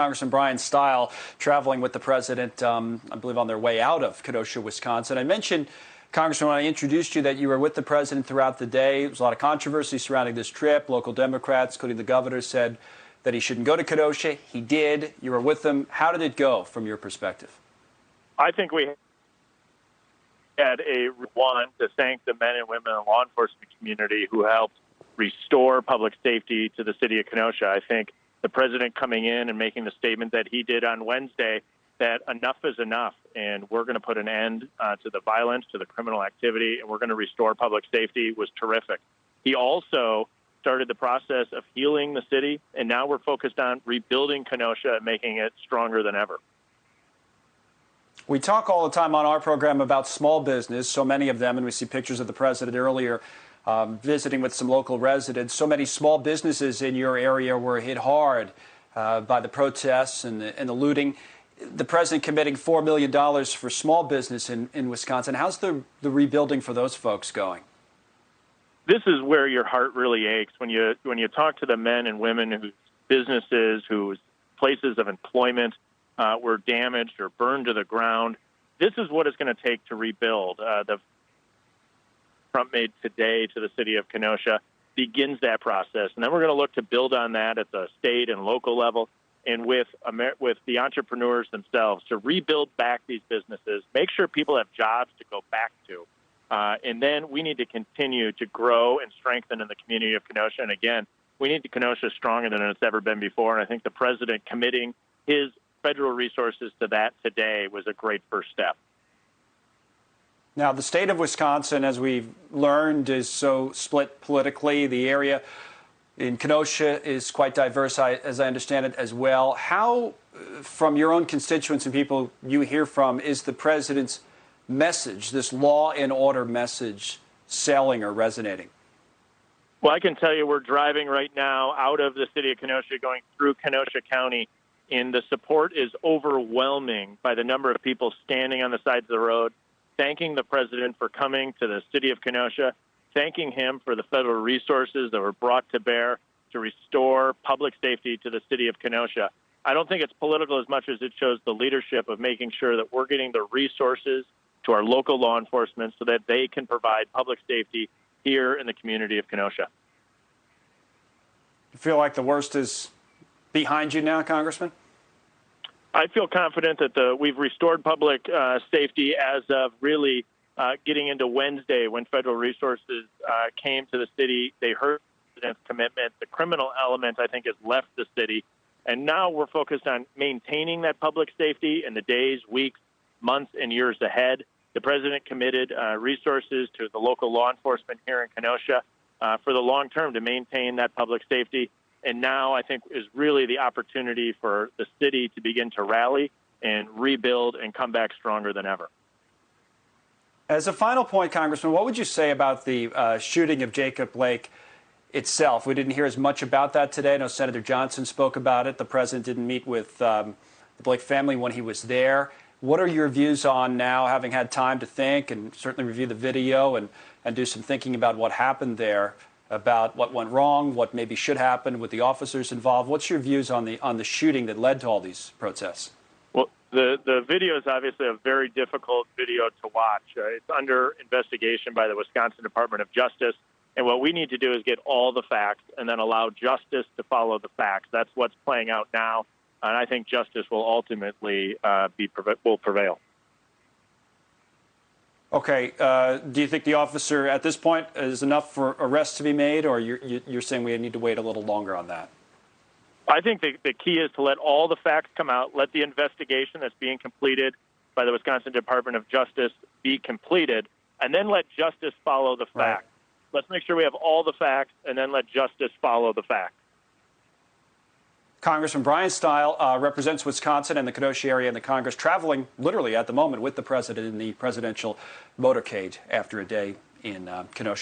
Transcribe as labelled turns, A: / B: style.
A: Congressman Bryan Steil traveling with the president, I believe, on their way out of Kenosha, Wisconsin. I mentioned, Congressman, when I introduced you, that you were with the president throughout the day. There was a lot of controversy surrounding this trip. Local Democrats, including the governor, said that he shouldn't go to Kenosha. He did. You were with him. How did it go from your perspective?
B: I think we had one to thank the men and women in the law enforcement community who helped restore public safety to the city of Kenosha. I think the president coming in and making the statement that he did on Wednesday, that enough is enough, and we're going to put an end to the violence, to the criminal activity, and we're going to restore public safety, was terrific. He also started the process of healing the city, and now we're focused on rebuilding Kenosha and making it stronger than ever.
A: We talk all the time on our program about small business, so many of them, and we see pictures of the president earlier visiting with some local residents. So many small businesses in your area were hit hard by the protests and the looting. The president committing $4 million for small business in Wisconsin. How's the rebuilding for those folks going?
B: This is where your heart really aches when you talk to the men and women whose businesses, whose places of employment were damaged or burned to the ground. This is what it's going to take to rebuild. The Trump made today to the city of Kenosha begins that process. And then we're going to look to build on that at the state and local level and with the entrepreneurs themselves to rebuild back these businesses, make sure people have jobs to go back to. And then we need to continue to grow and strengthen in the community of Kenosha. And again, we need Kenosha stronger than it's ever been before. And I think the president committing his federal resources to that today was a great first step.
A: Now, the state of Wisconsin, as we've learned, is so split politically. The area in Kenosha is quite diverse, as I understand it, as well. How, from your own constituents and people you hear from, is the president's message, this law and order message, selling or resonating?
B: Well, I can tell you we're driving right now out of the city of Kenosha, going through Kenosha County, and the support is overwhelming by the number of people standing on the sides of the road, thanking the president for coming to the city of Kenosha, thanking him for the federal resources that were brought to bear to restore public safety to the city of Kenosha. I don't think it's political as much as it shows the leadership of making sure that we're getting the resources to our local law enforcement so that they can provide public safety here in the community of Kenosha.
A: You feel like the worst is behind you now, Congressman?
B: I feel confident that we've restored public safety as of really getting into Wednesday when federal resources came to the city. They heard the president's commitment. The criminal element, I think, has left the city. And now we're focused on maintaining that public safety in the days, weeks, months, and years ahead. The president committed resources to the local law enforcement here in Kenosha for the long term to maintain that public safety. And now I think is really the opportunity for the city to begin to rally and rebuild and come back stronger than ever.
A: As a final point, Congressman, what would you say about the shooting of Jacob Blake itself? We didn't hear as much about that today. I know Senator Johnson spoke about it. The president didn't meet with the Blake family when he was there. What are your views on now, having had time to think and certainly review the video and do some thinking about what happened there, about what went wrong, what maybe should happen with the officers involved? What's your views on the shooting that led to all these protests?
B: Well, the video is obviously a very difficult video to watch. It's under investigation by the Wisconsin Department of Justice, and what we need to do is get all the facts and then allow justice to follow the facts. That's what's playing out now, and I think justice will ultimately will prevail. Okay.
A: Do you think the officer at this point is enough for arrests to be made, or you're saying we need to wait a little longer on that?
B: I think the key is to let all the facts come out, let the investigation that's being completed by the Wisconsin Department of Justice be completed, and then let justice follow the facts. Right. Let's make sure we have all the facts, and then let justice follow the facts.
A: Congressman Bryan Steil represents Wisconsin and the Kenosha area in the Congress, traveling literally at the moment with the president in the presidential motorcade after a day in Kenosha.